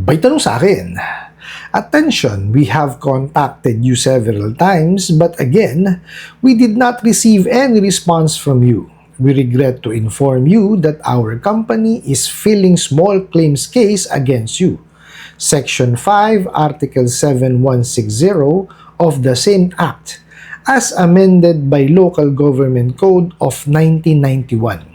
May tanong sa akin. Attention, we have contacted you several times, but again, we did not receive any response from you. We regret to inform you that our company is filing small claims case against you. Section 5, Article 7160 of the same Act, as amended by Local Government Code of 1991.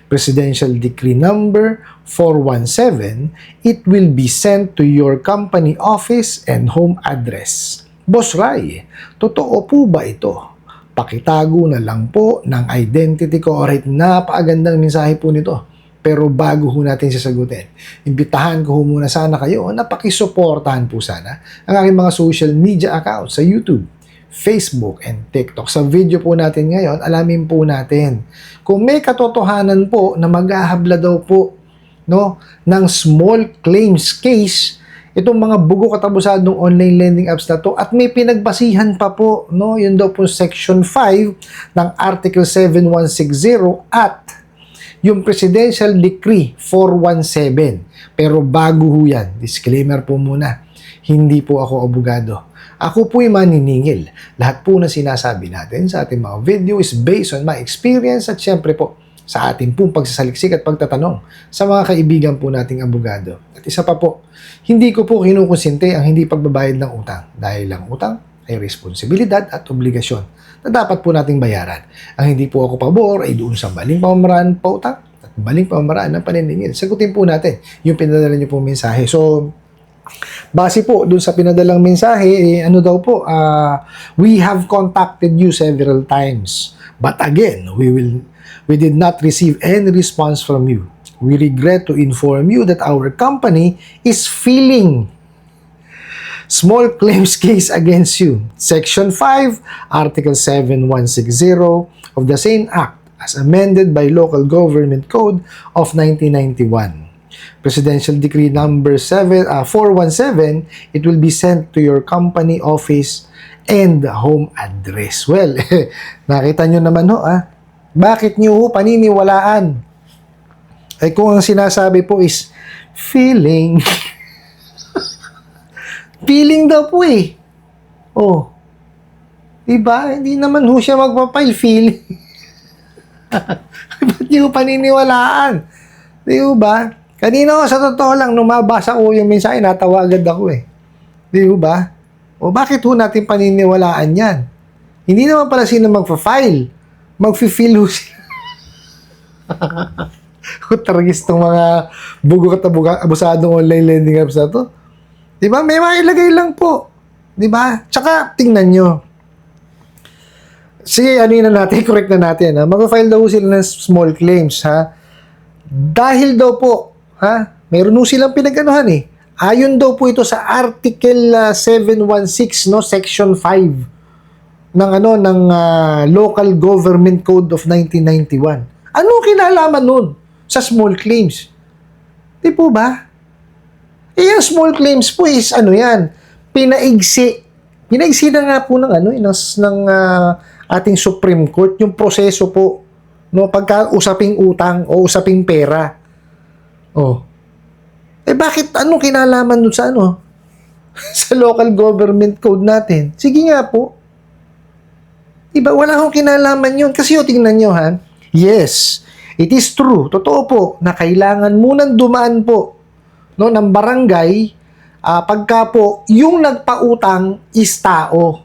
Presidential Decree Number 417, it will be sent to your company office and home address. Boss Ray, totoo po ba ito? Pakitago na lang po ng identity ko. Alright, napakagandang mensahe po nito. Pero bago ho natin sasagutin, imbitahan ko ho muna sana kayo na pakisuportahan po sana ang aking mga social media accounts sa YouTube, Facebook, and TikTok. Sa video po natin ngayon, alamin po natin kung may katotohanan po na maghahabla daw po ng small claims case itong mga bugo katabusadong online lending apps na to, at may pinagbasihan pa po, yun daw po Section 5 ng Article 7160 at yung Presidential Decree 417. Pero bago ho yan, disclaimer po muna, hindi po ako abogado. Ako po'y maniningil. Lahat po na sinasabi natin sa ating mga video is based on my experience at syempre po sa ating pong pagsasaliksik at pagtatanong sa mga kaibigan po nating abogado. At isa pa po, hindi ko po kinukonsente ang hindi pagbabayad ng utang dahil ang utang ay responsibilidad at obligasyon na dapat po nating bayaran. Ang hindi po ako pabor ay doon sa maling pamamaraan pa utang at maling pamamaraan ng paniningil. Sagutin po natin yung pinadala niyo pong mensahe. So, base po dun sa pinadalang mensahe, we have contacted you several times. But again, we did not receive any response from you. We regret to inform you that our company is filing small claims case against you. Section 5, Article 7160 of the same Act, as amended by Local Government Code of 1991. Presidential Decree Number 417, it will be sent to your company office and home address. Well, nakita nyo naman bakit nyo paniniwalaan? Ay kung ang sinasabi po is feeling. Feeling daw po eh. Oh. Diba? Hindi naman ho siya magpapile feeling. Ba't nyo paniniwalaan? Diba? Kanina sa totoo lang, nung mabasa ko yung mensahe, natawa agad ako eh. Di ba? O bakit ho natin paniniwalaan yan? Hindi naman pala sino magpa-file. Mag-feel ho sila. Taragis itong mga bugo abusadong online lending apps na to. Di ba? May mailagay lang po. Di ba? Tsaka, tingnan nyo. Sige, correct na natin. Mag-file daw sila ng small claims, Dahil daw po, mayroon nung silang pinag-anuhan eh. Ayon daw po ito sa Article 716, Section 5 ng Local Government Code of 1991. Anong kinalaman nun sa small claims? Di po ba? Yung small claims po is pinaigsi. Pinaigsi na nga po ng ating Supreme Court yung proseso po pagka usaping utang o usaping pera. Oh. Bakit anong kinalaman dun sa sa local government code natin? Sige nga po. Diba, wala akong kinalaman yun. Kasi tingnan nyo, yes, it is true. Totoo po na kailangan munang dumaan po ng barangay pagka po yung nagpautang is tao.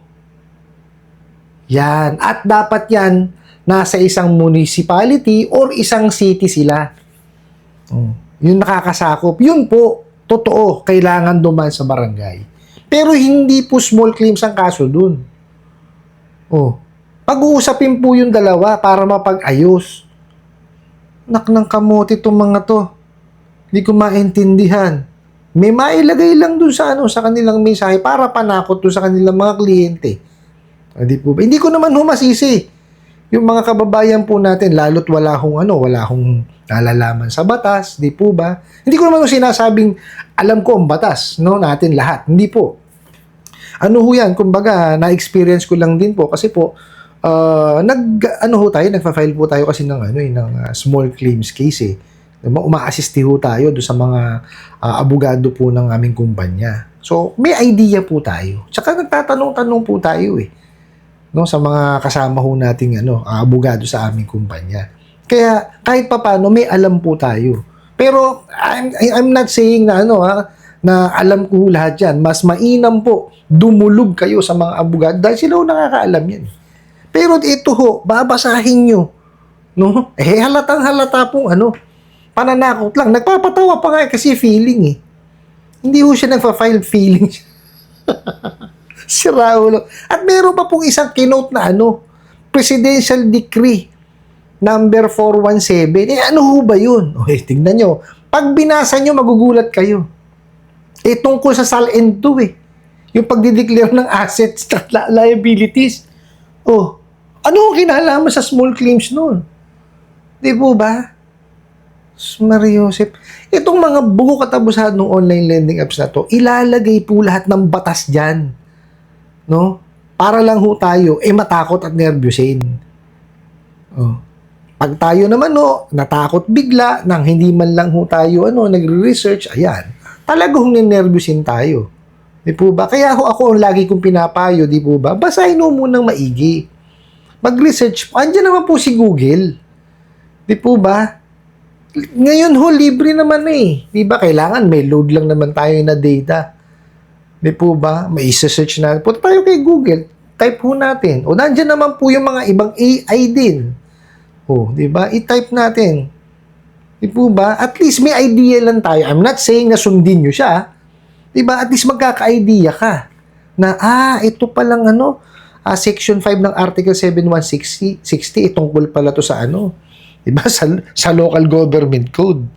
Yan. At dapat yan nasa isang municipality or isang city sila. Yung nakakasakop, yun po, totoo, kailangan duman sa barangay. Pero hindi po small claims ang kaso dun. Pag-uusapin po yung dalawa para mapag-ayos. Ng kamote itong mga to. Hindi ko maintindihan. May mailagay lang dun sa kanilang mensahe para panakot dun sa kanilang mga kliyente. Hindi ko naman masisi yung mga kababayan po natin, lalo't wala akong nalalaman sa batas, di po ba? Hindi ko naman sinasabing alam ko ang batas, natin lahat. Hindi po. Yan, kumbaga, na-experience ko lang din po kasi po, nagfa-file po tayo kasi ng small claims case eh. Uma-assist ho tayo doon sa mga abogado po ng aming kumpanya. So, may idea po tayo. Tsaka nagtatanong-tanong po tayo eh. No, sa mga kasama ho nating abogado sa aming kumpanya. Kaya kahit papaano may alam po tayo. Pero I'm not saying na na alam ko lahat 'yan. Mas mainam po dumulog kayo sa mga abogado dahil sila ho nakakaalam 'yan. Pero ito ho, babasahin nyo. No? Halatang halata pong pananakot lang. Nagpapatawa pa nga kasi feeling eh. Hindi ho siya nagpa-file feeling. Si Raulo. At meron pa pong isang kinote na Presidential Decree number 417. Ano ho ba yun? Tingnan nyo. Pag binasa nyo, magugulat kayo. Tungkol sa SALN 2 eh. Yung pagdideclare ng assets at liabilities. Ano ang kinalaman sa small claims noon? Di po ba? Mariosep. Itong mga buko katabusad ng online lending apps na to, ilalagay po lahat ng batas dyan. No? Para lang ho tayo, matakot at nervyusin. Pag tayo naman, natakot bigla, nang hindi man lang ho tayo, nagre-research, ayan, talagang ninervyusin tayo. Di po ba? Kaya ako ang lagi kong pinapayo, di po ba? Basahin mo munang maigi. Mag-research. Andiyan naman po si Google. Di po ba? Ngayon ho, libre naman eh. Di ba? Kailangan may load lang naman tayo na data. Di po ba? May isa-search na. Punta tayo kay Google. Type ho natin. Nandiyan naman po yung mga ibang AI din. Di ba? I-type natin. Di po ba? At least may idea lang tayo. I'm not saying na sundin nyo siya. Di ba? At least magkaka-idea ka. Na, ito palang Section 5 ng Article 7160, tungkol pala to sa diba? Sa local government code.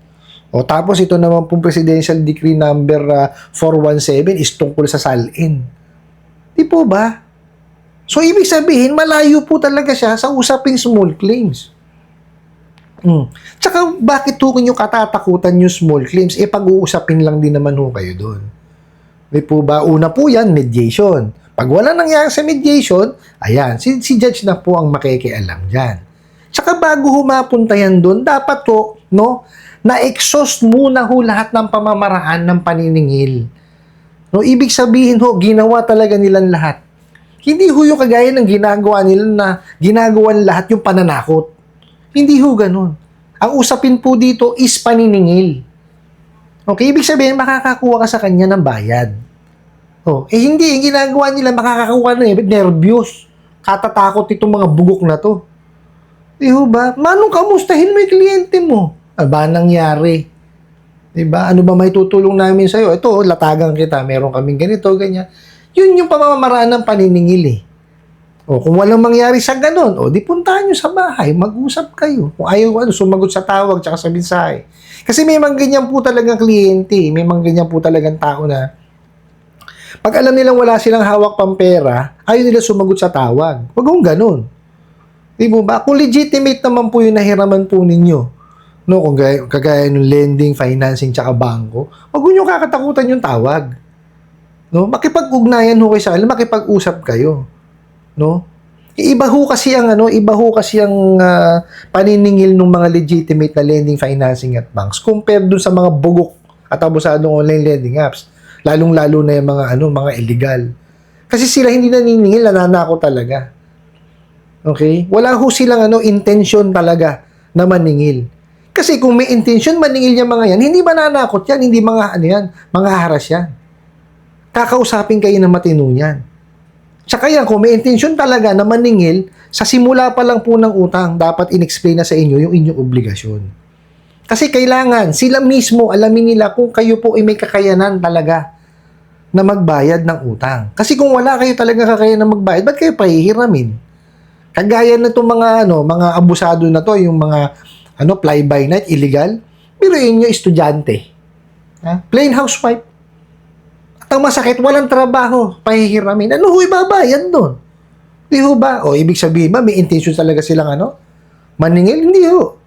Tapos ito naman pong Presidential Decree number 417 is tungkol sa SALN. Di po ba? So, ibig sabihin, malayo po talaga siya sa usaping small claims. Tsaka, bakit ho yung katatakutan yung small claims? Pag-uusapin lang din naman ho kayo doon. Di po ba? Una po yan, mediation. Pag wala nangyari sa mediation, ayan, si judge na po ang makikialam dyan. Tsaka bago humapunta yan doon, dapat ho, na-exhaust muna ho lahat ng pamamaraan ng paniningil. Ibig sabihin ho, ginawa talaga nilang lahat. Hindi ho yung kagaya ng ginagawa nila na ginagawan lahat yung pananakot. Hindi ho ganun. Ang usapin po dito is paniningil. Okay, ibig sabihin, makakakuha ka sa kanya ng bayad. Hindi. Yung ginagawa nila, makakakuha na nervyos. Katatakot itong mga bugok na to. Di ho ba? Manong kamustahin mo yung kliyente mo? Ba nangyari? Di ba? Ano ba may tutulong namin sa'yo? Ito, latagan kita. Meron kaming ganito, ganyan. Yun yung pamamaraan ng paniningil eh. Kung walang mangyari sa ganun, di puntahan nyo sa bahay, mag-usap kayo. Kung ayaw sumagot sa tawag tsaka sa mensahe. Kasi may mga ganyan po talagang kliyente. May mga ganyan po talagang tao na pag alam nilang wala silang hawak pang pera, ayaw nila sumagot sa tawag. Huwag kong ganun. Di ba ba? Kung legitimate naman po yung nahiraman po ninyo, kung kagaya ng lending, financing, tsaka bangko, huwag nyo kakatakutan yung tawag. Makipag-ugnayan ho kayo sa kanila, makipag-usap kayo. Iba ho kasi ang paniningil ng mga legitimate na lending, financing at banks compared dun sa mga bugok at abusadong online lending apps. Lalong-lalo na yung mga illegal. Kasi sila hindi naniningil, nananako talaga. Okay? Wala ho silang intention talaga na maningil. Kasi kung may intention maningil yung mga yan, hindi mananakot yan, hindi mga haras yan. Kakausapin kayo ng matino yan. Tsaka yan, kung may intention talaga na maningil, sa simula pa lang po ng utang, dapat in-explain na sa inyo yung inyong obligasyon. Kasi kailangan, sila mismo, alamin nila kung kayo po ay may kakayanan talaga na magbayad ng utang. Kasi kung wala kayo talaga kakayanan na magbayad, ba't kayo pahihiramin? Kagaya na itong mga abusado na to, yung mga, fly-by-night, illegal, biruin nyo, estudyante. Plain housewife. At ang masakit, walang trabaho, pahihiramin. Ano ho ibabayad doon? Di ho ba? Ibig sabihin ba, may intention talaga silang maningil? Hindi ho.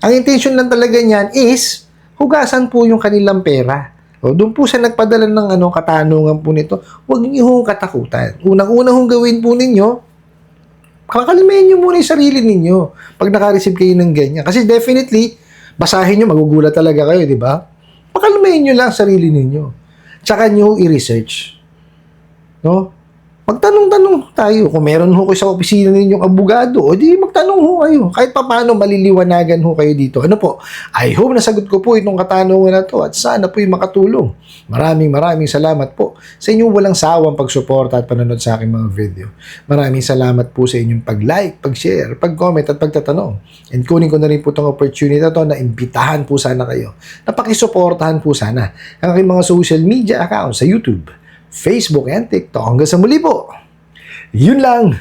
Ang intention lang talaga niyan is hugasan po yung kanilang pera. Doon po sa nagpadala ng katanungan po nito, huwag niyo hong katakutan. Unang-unang hong gawin po ninyo, kakalimahin niyo muna yung sarili ninyo pag naka-receive kayo ng ganyan. Kasi definitely, Basahin nyo, magugulat talaga kayo, di ba? Pakalmayin nyo lang sarili ninyo. Tsaka nyo i-research. No? Magtanong-tanong tayo. Kung meron ho kayo sa opisina ninyong abogado, o di magtanong ho kayo. Kahit paano maliliwanagan ho kayo dito. Ano po? I hope nasagot ko po itong katanungan na to at sana po'y makatulong. Maraming salamat po sa inyong walang sawang pagsuporta at panonood sa aking mga video. Maraming salamat po sa inyong pag-like, pag-share, pag-comment at pagtatanong. And kunin ko na rin po itong opportunity na to na imbitahan po sana kayo. Napakisuportahan po sana ang aking mga social media accounts sa YouTube, Facebook and TikTok. Hanggang sa muli po. Yun lang.